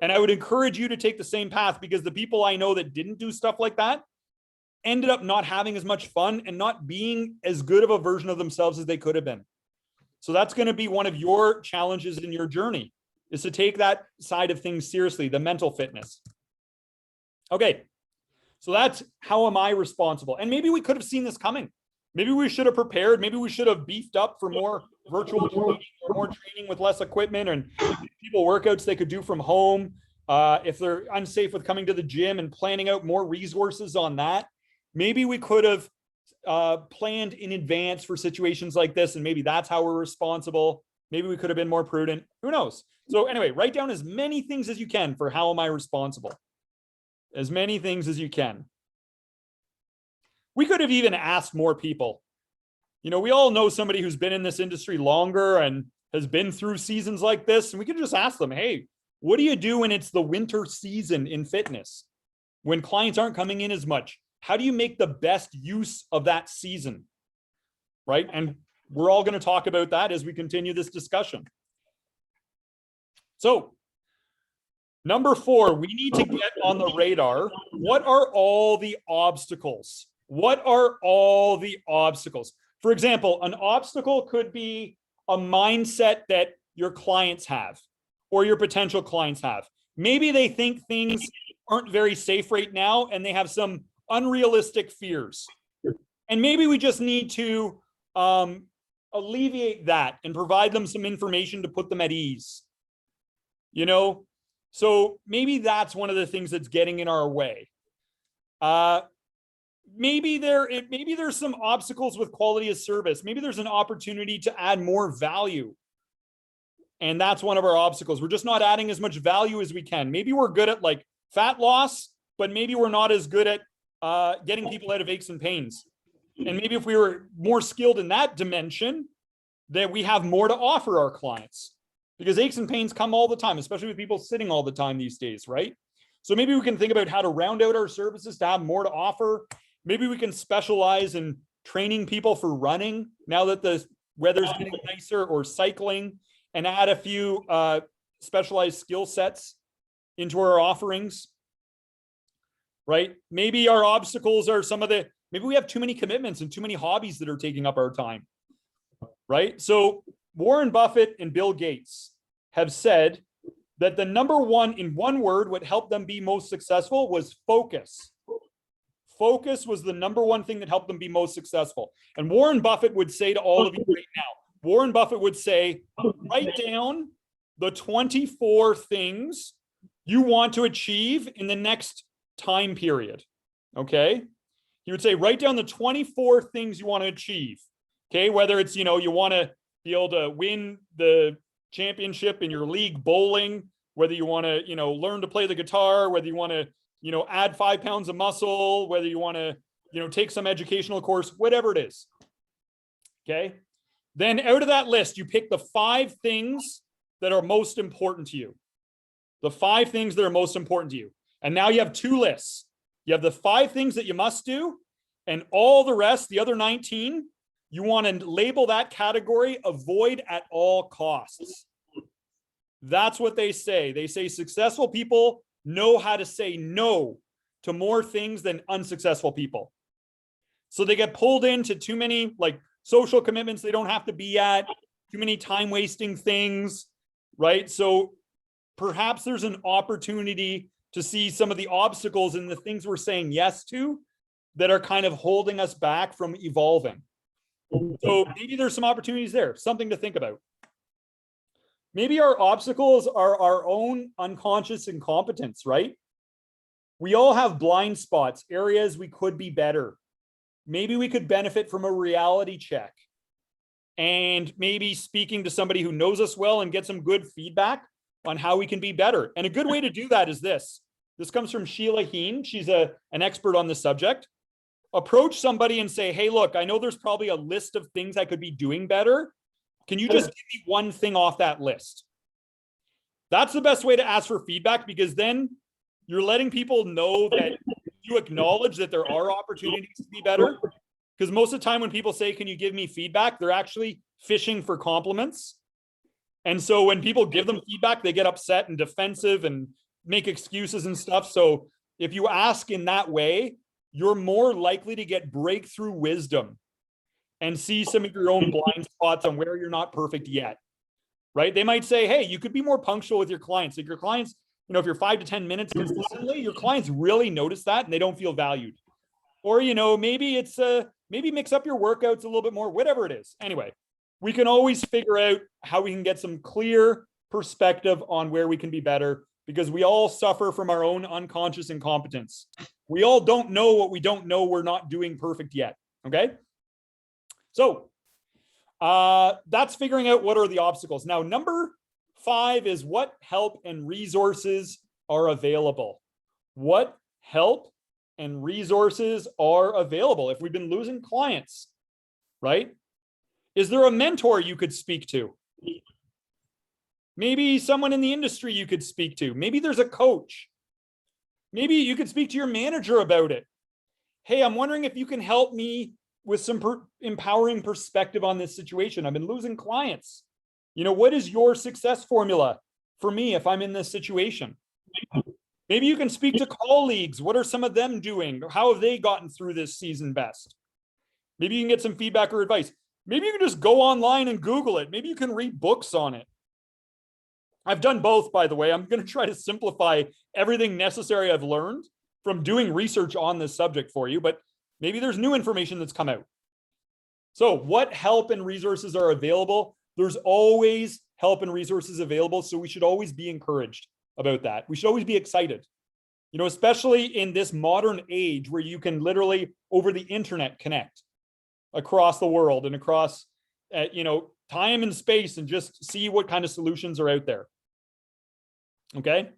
And I would encourage you to take the same path, because the people I know that didn't do stuff like that ended up not having as much fun and not being as good of a version of themselves as they could have been. So that's going to be one of your challenges in your journey, is to take that side of things seriously, the mental fitness. Okay, so that's how am I responsible? And maybe we could have seen this coming. Maybe we should have prepared. Maybe we should have beefed up for more virtual training, or more training with less equipment, and people workouts they could do from home. If they're unsafe with coming to the gym, and planning out more resources on that. Maybe we could have planned in advance for situations like this, and maybe that's how we're responsible. Maybe we could have been more prudent. Who knows? So anyway, write down as many things as you can for how am I responsible. As many things as you can. We could have even asked more people. We all know somebody who's been in this industry longer and has been through seasons like this. And we could just ask them, hey, what do you do when it's the winter season in fitness? When clients aren't coming in as much? How do you make the best use of that season? Right? And we're all going to talk about that as we continue this discussion. So, number 4, we need to get on the radar. What are all the obstacles? What are all the obstacles? For example, an obstacle could be a mindset that your clients have, or your potential clients have. Maybe they think things aren't very safe right now, and they have some unrealistic fears. And maybe we just need to alleviate that and provide them some information to put them at ease. So maybe that's one of the things that's getting in our way. Maybe there's some obstacles with quality of service. Maybe there's an opportunity to add more value. And that's one of our obstacles. We're just not adding as much value as we can. Maybe we're good at like fat loss, but maybe we're not as good at getting people out of aches and pains. And maybe if we were more skilled in that dimension, that we have more to offer our clients, because aches and pains come all the time, especially with people sitting all the time these days, right? So maybe we can think about how to round out our services to have more to offer. Maybe we can specialize in training people for running now that the weather's getting nicer, or cycling, and add a few specialized skill sets into our offerings. Right? Maybe our obstacles are maybe we have too many commitments and too many hobbies that are taking up our time. Right? So Warren Buffett and Bill Gates have said that the number one, in one word, what helped them be most successful was focus. Focus was the number one thing that helped them be most successful. And Warren Buffett would say to all of you right now, Warren Buffett would say, write down the 24 things you want to achieve in the next time period. Okay. He would say, write down the 24 things you want to achieve. Okay. Whether it's, you want to be able to win the championship in your league bowling, whether you want to, learn to play the guitar, whether you want to, add 5 pounds of muscle, whether you want to, take some educational course, whatever it is. Okay. Then out of that list, you pick the 5 things that are most important to you. The 5 things that are most important to you. And now you have 2 lists. You have the 5 things that you must do, and all the rest, the other 19, you want to label that category avoid at all costs. That's what they say. They say successful people know how to say no to more things than unsuccessful people. So they get pulled into too many social commitments they don't have to be at, too many time wasting things, right? So perhaps there's an opportunity to see some of the obstacles in the things we're saying yes to that are kind of holding us back from evolving. So maybe there's some opportunities there, something to think about. Maybe our obstacles are our own unconscious incompetence, right? We all have blind spots, areas we could be better. Maybe we could benefit from a reality check and maybe speaking to somebody who knows us well and get some good feedback on how we can be better. And a good way to do that is this. This comes from Sheila Heen. She's an expert on this subject. Approach somebody and say, hey, look, I know there's probably a list of things I could be doing better. Can you just give me one thing off that list? That's the best way to ask for feedback, because then you're letting people know that you acknowledge that there are opportunities to be better. Because most of the time when people say, can you give me feedback, they're actually fishing for compliments. And so when people give them feedback, they get upset and defensive and make excuses and stuff. So if you ask in that way, you're more likely to get breakthrough wisdom and see some of your own blind spots on where you're not perfect yet, right? They might say, hey, you could be more punctual with your clients. If your clients, if you're 5 to 10 minutes consistently, your clients really notice that and they don't feel valued. Or, maybe it's maybe mix up your workouts a little bit more, whatever it is. Anyway, we can always figure out how we can get some clear perspective on where we can be better, because we all suffer from our own unconscious incompetence. We all don't know what we don't know we're not doing perfect yet, okay? So that's figuring out what are the obstacles. Now, number 5 is what help and resources are available. What help and resources are available if we've been losing clients, right? Is there a mentor you could speak to? Maybe someone in the industry you could speak to. Maybe there's a coach. Maybe you could speak to your manager about it. Hey, I'm wondering if you can help me with some empowering perspective on this situation. I've been losing clients. What is your success formula for me if I'm in this situation? Maybe you can speak to colleagues. What are some of them doing? How have they gotten through this season best? Maybe you can get some feedback or advice. Maybe you can just go online and Google it. Maybe you can read books on it. I've done both, by the way. I'm going to try to simplify everything necessary I've learned from doing research on this subject for you, but maybe there's new information that's come out. So what help and resources are available? There's always help and resources available, so we should always be encouraged about that. We should always be excited, especially in this modern age where you can literally over the internet connect across the world and across, time and space and just see what kind of solutions are out there. Okay.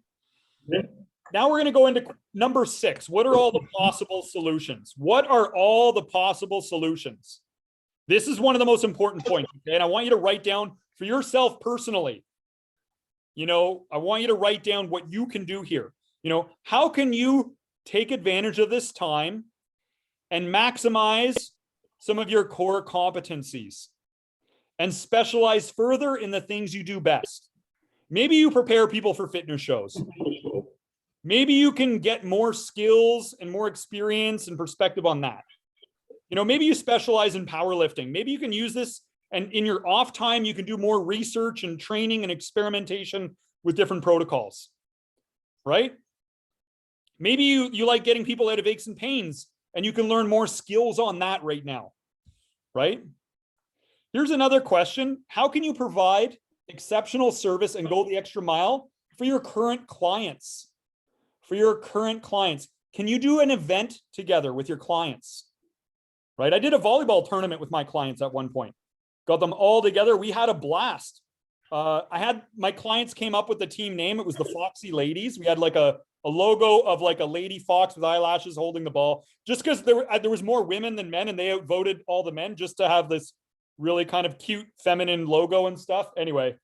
Now we're going to go into number 6. What are all the possible solutions? What are all the possible solutions? This is one of the most important points. Okay? And I want you to write down for yourself personally. I want you to write down what you can do here. How can you take advantage of this time and maximize some of your core competencies and specialize further in the things you do best? Maybe you prepare people for fitness shows. Maybe you can get more skills and more experience and perspective on that. Maybe you specialize in powerlifting. Maybe you can use this, and in your off time, you can do more research and training and experimentation with different protocols, right? Maybe you like getting people out of aches and pains, and you can learn more skills on that right now, right? Here's another question. How can you provide exceptional service and go the extra mile for your current clients? For your current clients, can you do an event together with your clients? Right? I did a volleyball tournament with my clients at one point. Got them all together. We had a blast. My clients came up with the team name. It was the Foxy Ladies. We had like a logo of like a lady fox with eyelashes holding the ball, just because there was more women than men, and they outvoted all the men just to have this really kind of cute feminine logo and stuff. Anyway,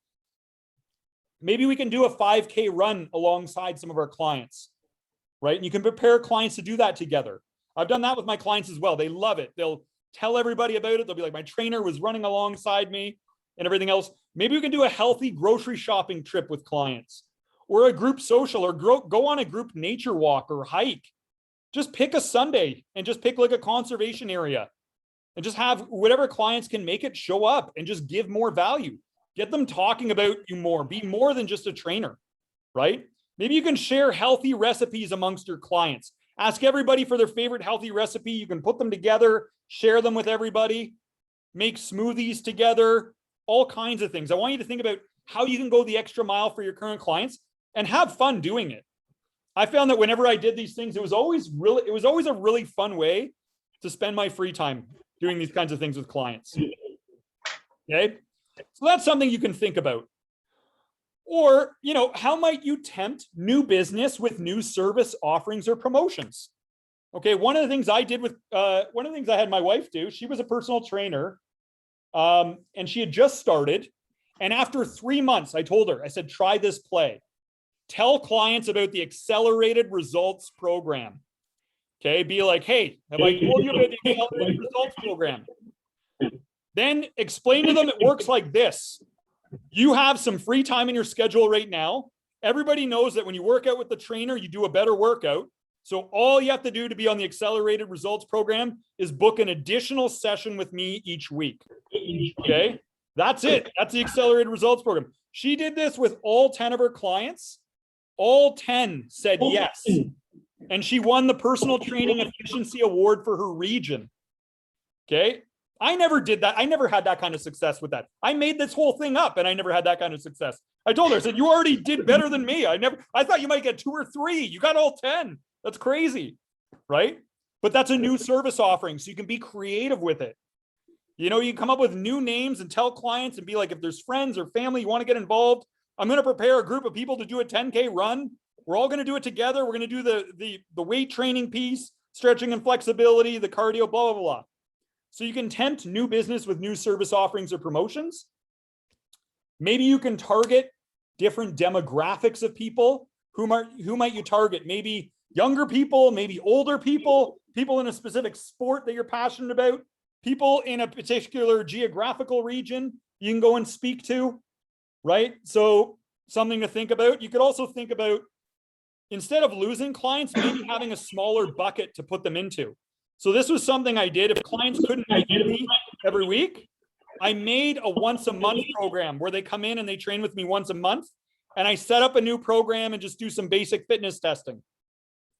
maybe we can do a 5K run alongside some of our clients, right? And you can prepare clients to do that together. I've done that with my clients as well. They love it. They'll tell everybody about it. They'll be like, my trainer was running alongside me and everything else. Maybe we can do a healthy grocery shopping trip with clients, or a group social, or go on a group nature walk or hike. Just pick a Sunday and just pick like a conservation area and just have whatever clients can make it show up and just give more value. Get them talking about you more. Be more than just a trainer, right? Maybe you can share healthy recipes amongst your clients. Ask everybody for their favorite healthy recipe. You can put them together, share them with everybody. make smoothies together, all kinds of things. I want you to think about how you can go the extra mile for your current clients and have fun doing it. I found that whenever I did these things, it was always a really fun way to spend my free time doing these kinds of things with clients. Okay. So that's something you can think about. Or, how might you tempt new business with new service offerings or promotions? Okay. One of the things I had my wife do, she was a personal trainer, and she had just started. And after 3 months, I told her, I said, try this play. Tell clients about the Accelerated Results Program. Okay, be like, hey, have I told you about the Accelerated Results Program? Then explain to them it works like this. You have some free time in your schedule right now. Everybody knows that when you work out with the trainer, you do a better workout. So all you have to do to be on the Accelerated Results Program is book an additional session with me each week. Okay, that's it. That's the Accelerated Results Program. She did this with all 10 of her clients. All 10 said yes. And she won the Personal Training Efficiency Award for her region. Okay. I never did that. I never had that kind of success with that. I made this whole thing up and I never had that kind of success. I told her, I said, you already did better than me. I thought you might get 2 or 3. You got all 10. That's crazy. Right. But that's a new service offering. So you can be creative with it. You come up with new names and tell clients and be like, if there's friends or family, you want to get involved, I'm going to prepare a group of people to do a 10K run. We're all going to do it together. We're going to do the weight training piece, stretching and flexibility, the cardio, blah, blah, blah. So you can tempt new business with new service offerings or promotions. Maybe you can target different demographics of people. Who might you target? Maybe younger people, maybe older people, people in a specific sport that you're passionate about, people in a particular geographical region you can go and speak to, right? So something to think about. You could also think about, instead of losing clients, maybe having a smaller bucket to put them into. So this was something I did. If clients couldn't meet me every week, I made a once a month program where they come in and they train with me once a month. And I set up a new program and just do some basic fitness testing.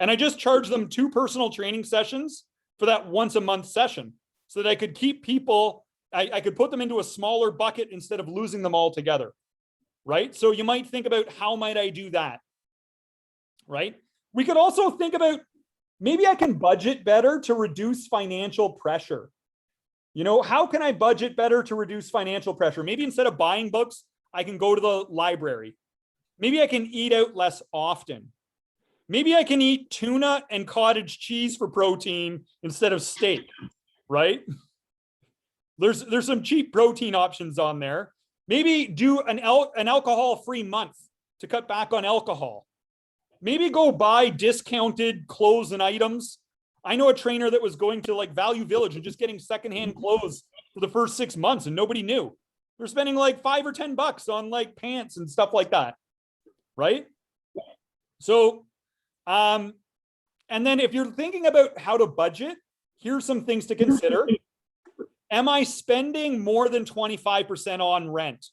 And I just charged them 2 personal training sessions for that once a month session so that I could keep people, I could put them into a smaller bucket instead of losing them all together, right? So you might think about, how might I do that, right? We could also think about, maybe I can budget better to reduce financial pressure. How can I budget better to reduce financial pressure? Maybe instead of buying books, I can go to the library. Maybe I can eat out less often. Maybe I can eat tuna and cottage cheese for protein instead of steak, right? There's some cheap protein options on there. Maybe do an alcohol-free month to cut back on alcohol. Maybe go buy discounted clothes and items. I know a trainer that was going to like Value Village and just getting secondhand clothes for the first 6 months and nobody knew. They're spending like $5 or $10 on like pants and stuff like that, right? So, and then if you're thinking about how to budget, here's some things to consider. Am I spending more than 25% on rent?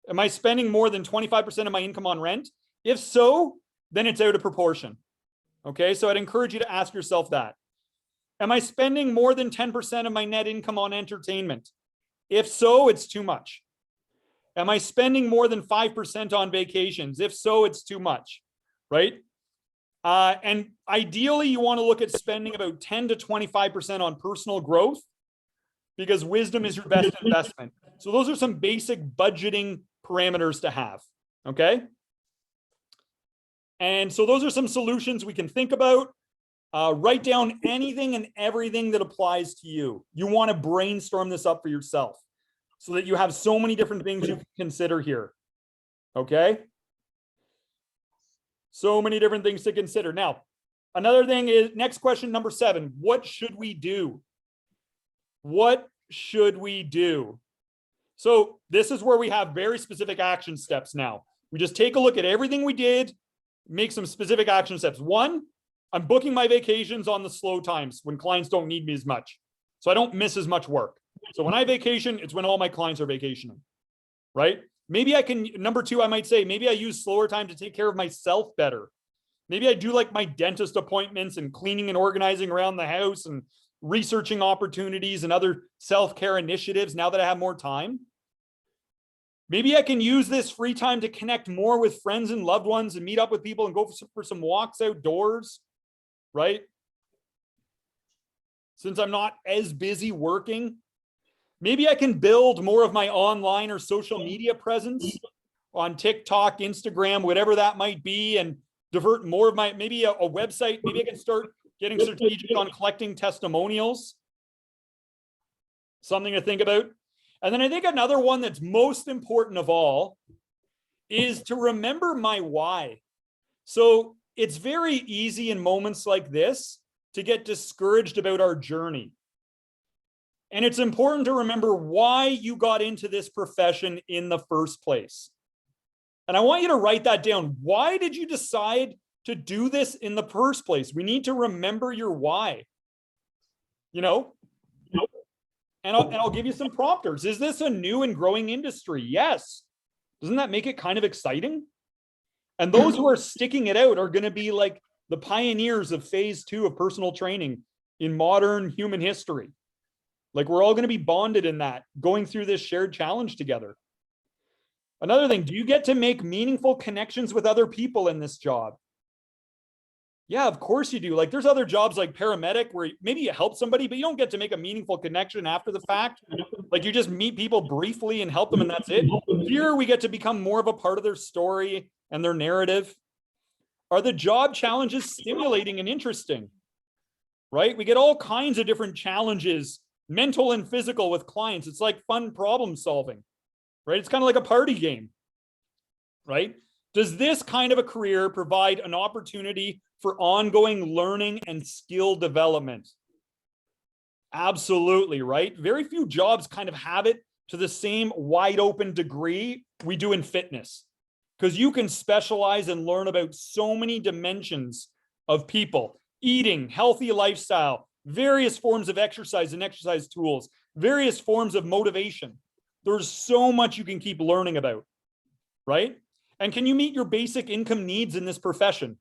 Am I spending more than 25% of my income on rent? If so, then it's out of proportion. Okay, so I'd encourage you to ask yourself that. Am I spending more than 10% of my net income on entertainment? If so, it's too much. Am I spending more than 5% on vacations? If so, it's too much, right? And ideally, you want to look at spending about 10 to 25% on personal growth, because wisdom is your best investment. So those are some basic budgeting parameters to have, okay? And so those are some solutions we can think about. Write down anything and everything that applies to you. You want to brainstorm this up for yourself so that you have so many different things you can consider here, okay? So many different things to consider. Now, another thing is, next question, number 7, what should we do? What should we do? So this is where we have very specific action steps now. We just take a look at everything we did, make some specific action steps. 1, I'm booking my vacations on the slow times when clients don't need me as much, so I don't miss as much work. So when I vacation, it's when all my clients are vacationing, right? Maybe I can, number 2, I might say, maybe I use slower time to take care of myself better. Maybe I do like my dentist appointments and cleaning and organizing around the house and researching opportunities and other self-care initiatives now that I have more time. Maybe I can use this free time to connect more with friends and loved ones and meet up with people and go for some walks outdoors, right? Since I'm not as busy working, maybe I can build more of my online or social media presence on TikTok, Instagram, whatever that might be, and divert more of my, maybe a website. Maybe I can start getting strategic on collecting testimonials. Something to think about. And then I think another one that's most important of all is to remember my why. So it's very easy in moments like this to get discouraged about our journey. And it's important to remember why you got into this profession in the first place. And I want you to write that down. Why did you decide to do this in the first place? We need to remember your why. You know? And I'll give you some prompters. Is this a new and growing industry? Yes. Doesn't that make it kind of exciting? And those who are sticking it out are going to be like the pioneers of phase 2 of personal training in modern human history. Like we're all going to be bonded in that, going through this shared challenge together. Another thing, do you get to make meaningful connections with other people in this job? Yeah, of course you do. Like there's other jobs like paramedic where maybe you help somebody, but you don't get to make a meaningful connection after the fact. Like you just meet people briefly and help them and that's it. Here we get to become more of a part of their story and their narrative. Are the job challenges stimulating and interesting? Right? We get all kinds of different challenges, mental and physical, with clients. It's like fun problem solving, right? It's kind of like a party game, right? Does this kind of a career provide an opportunity for ongoing learning and skill development? Absolutely, right? Very few jobs kind of have it to the same wide open degree we do in fitness, because you can specialize and learn about so many dimensions of people, eating, healthy lifestyle, various forms of exercise and exercise tools, various forms of motivation. There's so much you can keep learning about, right? And can you meet your basic income needs in this profession?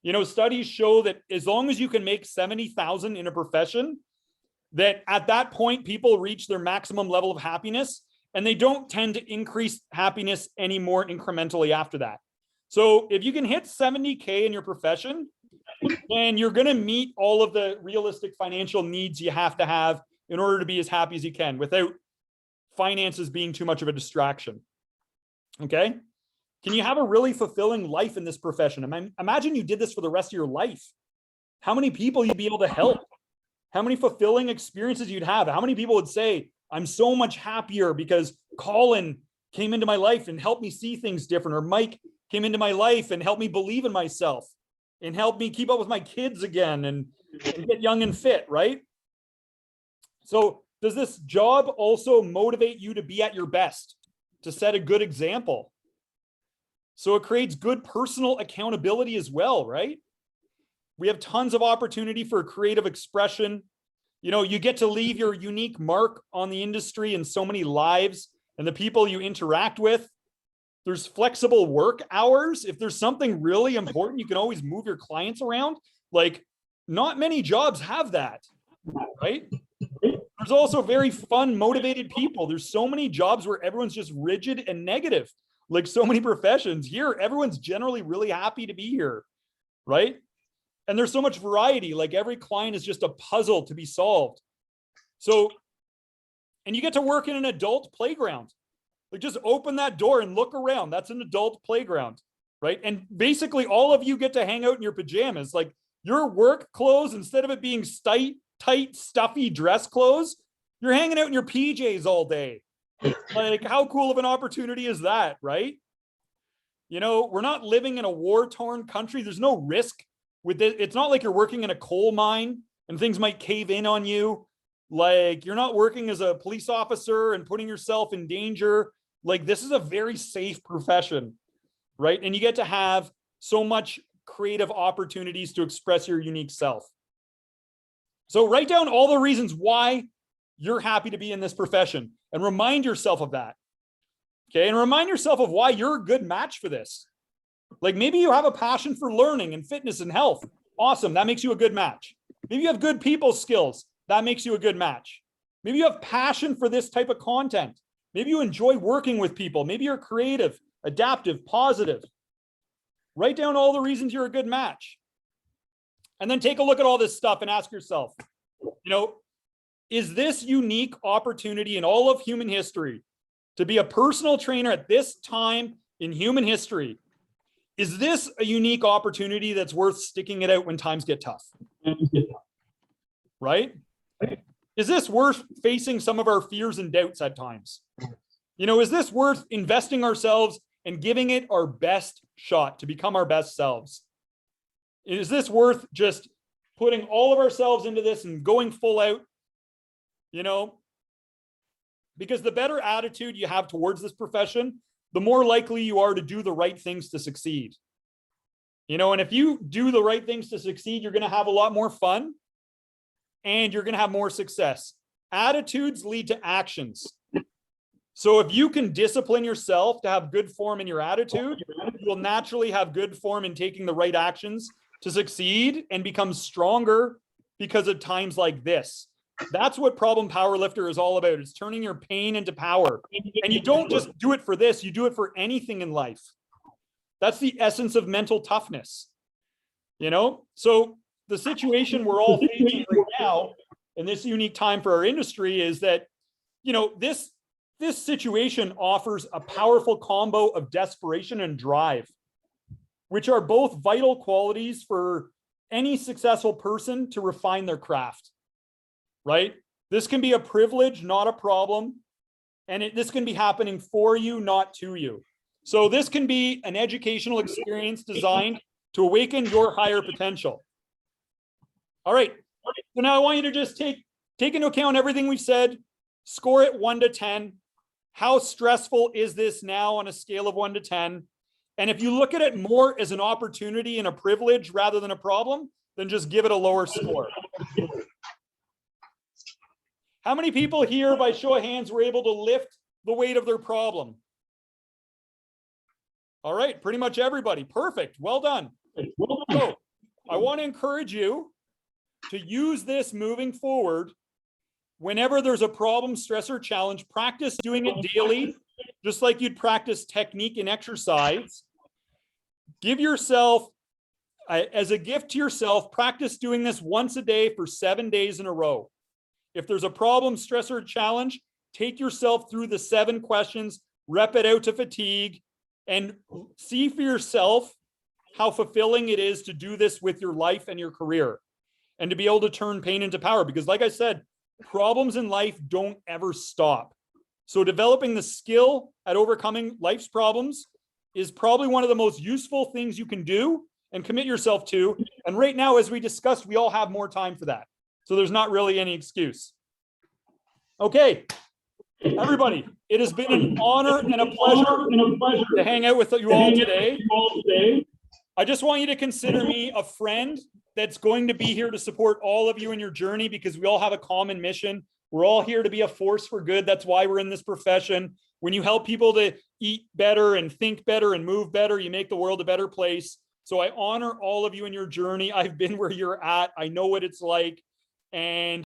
You know, studies show that as long as you can make 70,000 in a profession, that at that point, people reach their maximum level of happiness and they don't tend to increase happiness any more incrementally after that. So if you can hit 70K in your profession, then you're going to meet all of the realistic financial needs you have to have in order to be as happy as you can without finances being too much of a distraction. Okay? Can you have a really fulfilling life in this profession? Imagine you did this for the rest of your life. How many people you'd be able to help? How many fulfilling experiences you'd have? How many people would say, I'm so much happier because Colin came into my life and helped me see things different, or Mike came into my life and helped me believe in myself and helped me keep up with my kids again and get young and fit, right? So does this job also motivate you to be at your best, to set a good example? So it creates good personal accountability as well, right? We have tons of opportunity for creative expression. You know, you get to leave your unique mark on the industry and so many lives and the people you interact with. There's flexible work hours. If there's something really important, you can always move your clients around. Like, not many jobs have that, right? There's also very fun, motivated people. There's so many jobs where everyone's just rigid and negative. Like so many professions here, everyone's generally really happy to be here, right? And there's so much variety. Like every client is just a puzzle to be solved. So, and you get to work in an adult playground. Like just open that door and look around. That's an adult playground, right? And basically all of you get to hang out in your pajamas. Like your work clothes, instead of it being tight, stuffy dress clothes, you're hanging out in your PJs all day. Like, how cool of an opportunity is that, right? You know, we're not living in a war-torn country. There's no risk with it. It's not like you're working in a coal mine and things might cave in on you. Like, you're not working as a police officer and putting yourself in danger. Like, this is a very safe profession, right? And you get to have so much creative opportunities to express your unique self. So write down all the reasons why you're happy to be in this profession and remind yourself of that. Okay. And remind yourself of why you're a good match for this. Like maybe you have a passion for learning and fitness and health. Awesome. That makes you a good match. Maybe you have good people skills. That makes you a good match. Maybe you have passion for this type of content. Maybe you enjoy working with people. Maybe you're creative, adaptive, positive. Write down all the reasons you're a good match. And then take a look at all this stuff and ask yourself, is this unique opportunity in all of human history to be a personal trainer at this time in human history? Is this a unique opportunity that's worth sticking it out when times get tough? Right? Is this worth facing some of our fears and doubts at times? Is this worth investing ourselves and giving it our best shot to become our best selves? Is this worth just putting all of ourselves into this and going full out? Because the better attitude you have towards this profession, the more likely you are to do the right things to succeed. And if you do the right things to succeed, you're going to have a lot more fun and you're going to have more success. Attitudes lead to actions. So if you can discipline yourself to have good form in your attitude, you will naturally have good form in taking the right actions to succeed and become stronger because of times like this. That's what Problem Powerlifter is all about. It's turning your pain into power. And you don't just do it for this, you do it for anything in life. That's the essence of mental toughness. So the situation we're all facing right now in this unique time for our industry is that, this situation offers a powerful combo of desperation and drive, which are both vital qualities for any successful person to refine their craft. Right? This can be a privilege, not a problem. And this can be happening for you, not to you. So this can be an educational experience designed to awaken your higher potential. All right. So now I want you to just take into account everything we've said, score it 1 to 10. How stressful is this now on a scale of 1 to 10? And if you look at it more as an opportunity and a privilege rather than a problem, then just give it a lower score. How many people here, by show of hands, were able to lift the weight of their problem? All right, pretty much everybody. Perfect. Well done. So I want to encourage you to use this moving forward. Whenever there's a problem, stress, or challenge, practice doing it daily, just like you'd practice technique and exercise. Give yourself, as a gift to yourself, practice doing this once a day for 7 days in a row. If there's a problem, stress, or challenge, take yourself through the 7 questions, rep it out to fatigue, and see for yourself how fulfilling it is to do this with your life and your career and to be able to turn pain into power. Because like I said, problems in life don't ever stop. So developing the skill at overcoming life's problems is probably one of the most useful things you can do and commit yourself to. And right now, as we discussed, we all have more time for that. So there's not really any excuse. Okay, everybody, it has been an honor and a pleasure to hang out with you all today. I just want you to consider me a friend that's going to be here to support all of you in your journey because we all have a common mission. We're all here to be a force for good. That's why we're in this profession. When you help people to eat better and think better and move better, you make the world a better place. So I honor all of you in your journey. I've been where you're at. I know what it's like. And